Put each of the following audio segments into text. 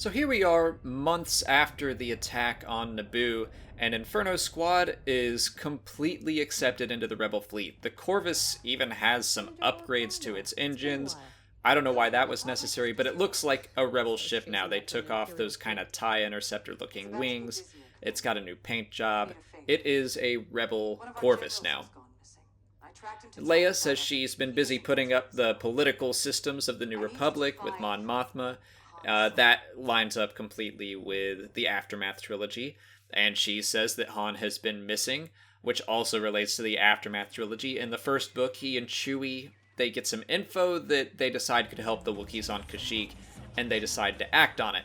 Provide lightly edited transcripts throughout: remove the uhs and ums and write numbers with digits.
So here we are, months after the attack on Naboo, and Inferno Squad is completely accepted into the Rebel fleet. The Corvus even has some upgrades to its engines. I don't know why that was necessary, but it looks like a Rebel ship now. They took off those kind of TIE Interceptor looking wings. It's got a new paint job. It is a Rebel Corvus now. Leia says she's been busy putting up the political systems of the New Republic with Mon Mothma. That lines up completely with the Aftermath trilogy. And she says that Han has been missing, which also relates to the Aftermath trilogy. In the first book, he and Chewie, they get some info that they decide could help the Wookiees on Kashyyyk, and they decide to act on it.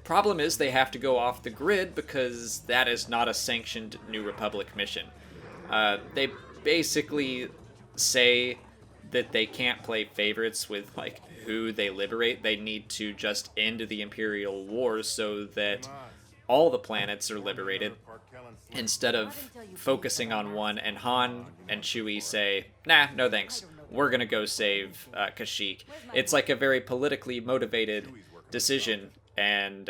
Problem is, they have to go off the grid because that is not a sanctioned New Republic mission. They basically say that they can't play favorites with, like, who they liberate. They need to just end the Imperial Wars so that all the planets are liberated instead of focusing on one. And Han and Chewie say, nah, no thanks. We're gonna go save Kashyyyk. It's like a very politically motivated decision, and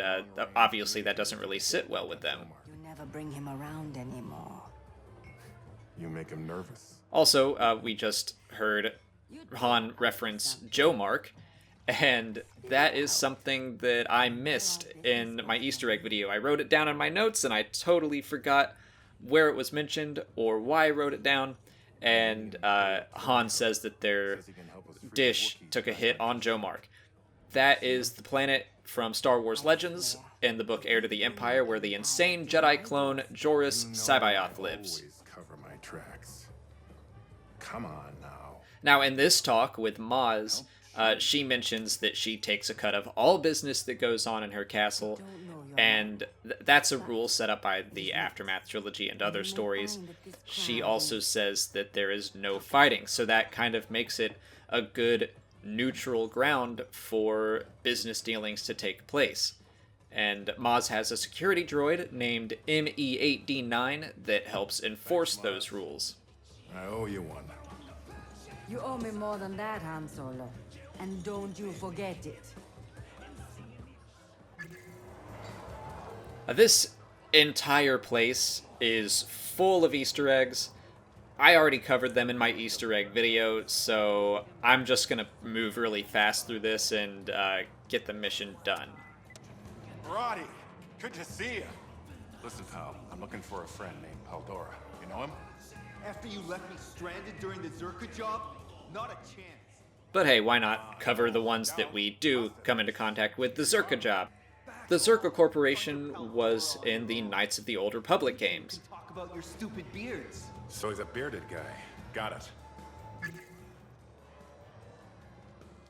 obviously that doesn't really sit well with them. You never bring him around anymore. You make him nervous. Also, we just heard Han reference Joe Mark, and that is something that I missed in my Easter egg video. I wrote it down in my notes, and I totally forgot where it was mentioned or why I wrote it down. And Han says that their dish took a hit on Joe Mark. That is the planet from Star Wars Legends in the book Heir to the Empire, where the insane Jedi clone Joruus C'baoth lives. Cover my tracks. Come on now. Now, in this talk with Maz, she mentions that she takes a cut of all business that goes on in her castle, and that's a rule set up by the Aftermath trilogy and other stories. She also says that there is no fighting, so that kind of makes it a good neutral ground for business dealings to take place. And Maz has a security droid named ME8D9 that helps enforce those rules. I owe you one. You owe me more than that, Han Solo. And don't you forget it. This entire place is full of Easter eggs. I already covered them in my Easter egg video, so I'm just gonna move really fast through this and get the mission done. Roddy, good to see you. Listen, pal, I'm looking for a friend named Paldora. You know him? After you left me stranded during the Zerka job? Not a chance. But hey, why not cover the ones that we do come into contact with? The Zerka job. The Zerka Corporation was in the Knights of the Old Republic games. Talk about your stupid beards. So he's a bearded guy. Got it.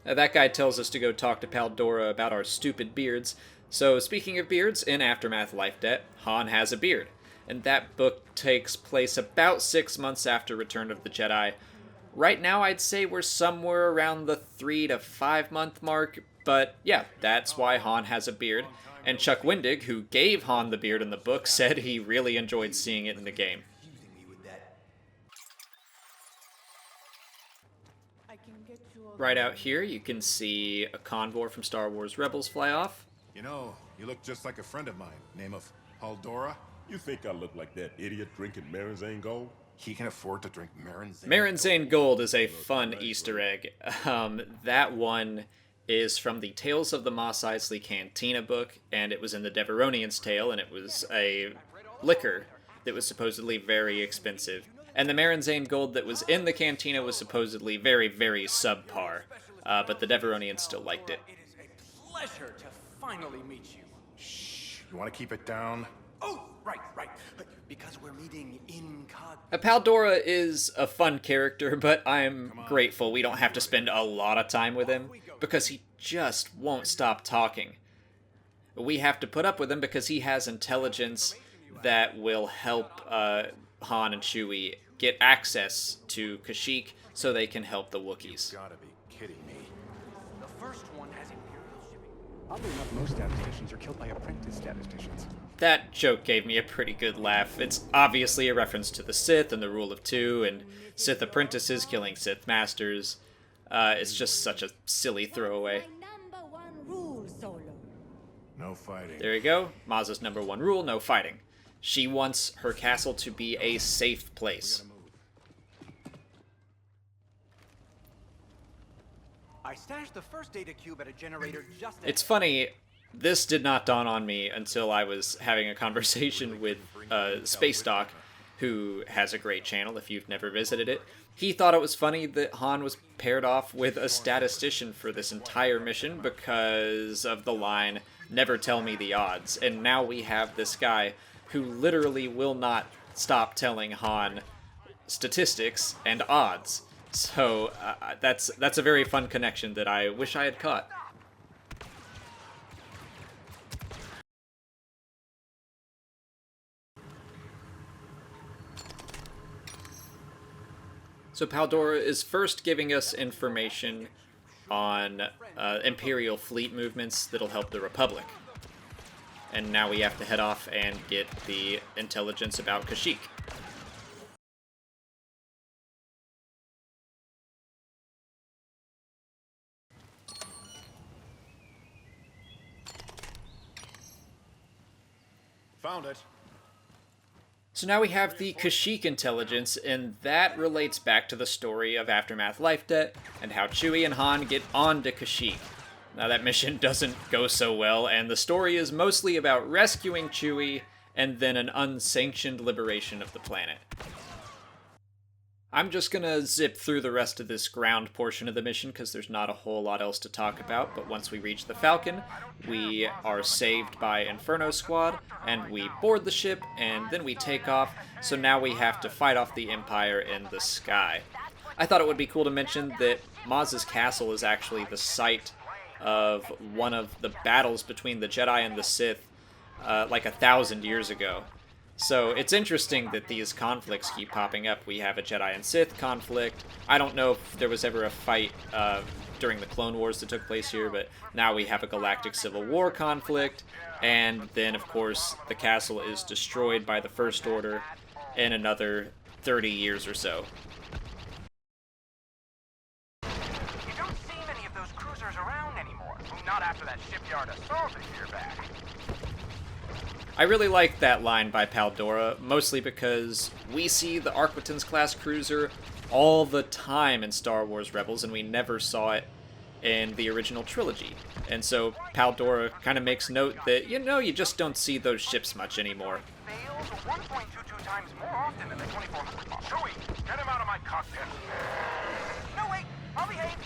That guy tells us to go talk to Paldora about our stupid beards. So speaking of beards, in Aftermath Life Debt, Han has a beard. And that book takes place about 6 months after Return of the Jedi. Right now, I'd say we're somewhere around the 3 to 5 month mark, but yeah, that's why Han has a beard. And Chuck Wendig, who gave Han the beard in the book, said he really enjoyed seeing it in the game. Right out here, you can see a convoy from Star Wars Rebels fly off. You know, you look just like a friend of mine. Name of Paldora. You think I look like that idiot drinking Marinzane Gold? He can afford to drink Marinzane. Marinzane Gold is a fun Easter egg. That one is from the Tales of the Mos Eisley Cantina book, and it was in the Deveronian's Tale, and it was a liquor that was supposedly very expensive. And the Marinzane Gold that was in the cantina was supposedly very, very subpar, but the Deveronians still liked it. It is a pleasure to finally meet you. Shh. You want to keep it down? Oh, right. Because we're meeting incog. Paldora is a fun character, but I'm grateful we don't have to spend a lot of time with him, because he just won't stop talking. We have to put up with him because he has intelligence that will help Han and Chewie get access to Kashyyyk so they can help the Wookiees. You gotta be kidding me. The first one has Imperial shipping. Oddly enough, most statisticians are killed by apprentice statisticians. That joke gave me a pretty good laugh. It's obviously a reference to the Sith and the Rule of Two and Sith apprentices killing Sith masters. It's just such a silly throwaway. My number one rule, Solo. No No fighting. There you go. Maz's #1 rule, no fighting. She wants her castle to be a safe place. I stashed the first data cube at a generator just It's funny, this did not dawn on me until I was having a conversation with Space Doc, who has a great channel if you've never visited it. He thought it was funny that Han was paired off with a statistician for this entire mission because of the line, "Never tell me the odds." And now we have this guy who literally will not stop telling Han statistics and odds. So that's a very fun connection that I wish I had caught. So Paldora is first giving us information on Imperial fleet movements that'll help the Republic. And now we have to head off and get the intelligence about Kashyyyk. Found it. So now we have the Kashyyyk intelligence, and that relates back to the story of Aftermath Life Debt and how Chewie and Han get on to Kashyyyk. Now that mission doesn't go so well, and the story is mostly about rescuing Chewie and then an unsanctioned liberation of the planet. I'm just gonna zip through the rest of this ground portion of the mission because there's not a whole lot else to talk about, but once we reach the Falcon, we are saved by Inferno Squad, and we board the ship, and then we take off, so now we have to fight off the Empire in the sky. I thought it would be cool to mention that Maz's castle is actually the site of one of the battles between the Jedi and the Sith like 1,000 years ago. So it's interesting that these conflicts keep popping up. We have a Jedi and Sith conflict. I don't know if there was ever a fight during the Clone Wars that took place here, but now we have a Galactic Civil War conflict. And then, of course, the castle is destroyed by the First Order in another 30 years or so. You don't see many of those cruisers around anymore. Not after that shipyard assault a year back. I really like that line by Paldora, mostly because we see the Arquitens-class cruiser all the time in Star Wars Rebels, and we never saw it in the original trilogy. And so Paldora kind of makes note that, you know, you just don't see those ships much anymore. Fails 1.22 times more often than the 2400 model. Chewie, get him out of my cockpit. No, wait, I'll behave.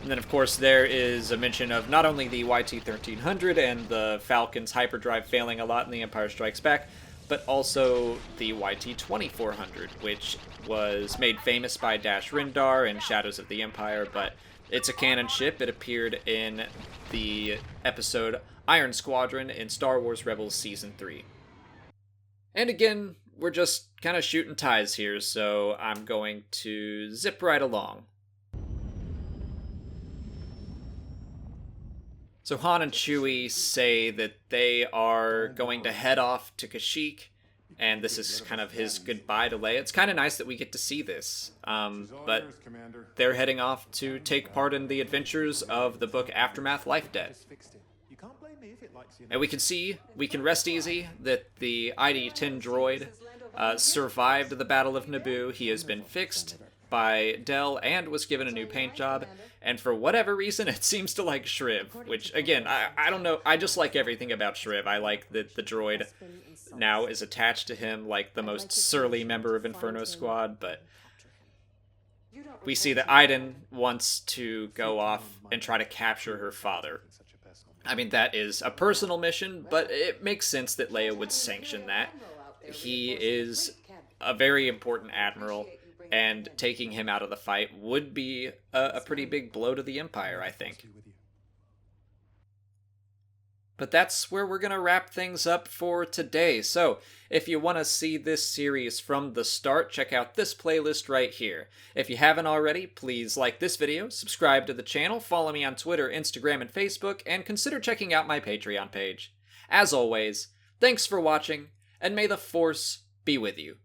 And then, of course, there is a mention of not only the YT-1300 and the Falcon's hyperdrive failing a lot in The Empire Strikes Back, but also the YT-2400, which was made famous by Dash Rendar in Shadows of the Empire, but it's a canon ship. It appeared in the episode Iron Squadron in Star Wars Rebels Season 3. And again, we're just kind of shooting ties here, so I'm going to zip right along. So Han and Chewie say that they are going to head off to Kashyyyk, and this is kind of his goodbye to Leia. It's kind of nice that we get to see this, but they're heading off to take part in the adventures of the book Aftermath Life Debt. And we can rest easy that the ID-10 droid survived the Battle of Naboo. He has been fixed by Del and was given a new paint job, and for whatever reason it seems to like Shriv, which again, I don't know, I just like everything about Shriv. I like that the droid now is attached to him like the most surly member of Inferno Squad, but we see that Iden wants to go off and try to capture her father. I mean, that is a personal mission, but it makes sense that Leia would sanction that. He is a very important admiral, and taking him out of the fight would be a pretty big blow to the Empire, I think. But that's where we're going to wrap things up for today. So, if you want to see this series from the start, check out this playlist right here. If you haven't already, please like this video, subscribe to the channel, follow me on Twitter, Instagram, and Facebook, and consider checking out my Patreon page. As always, thanks for watching, and may the Force be with you.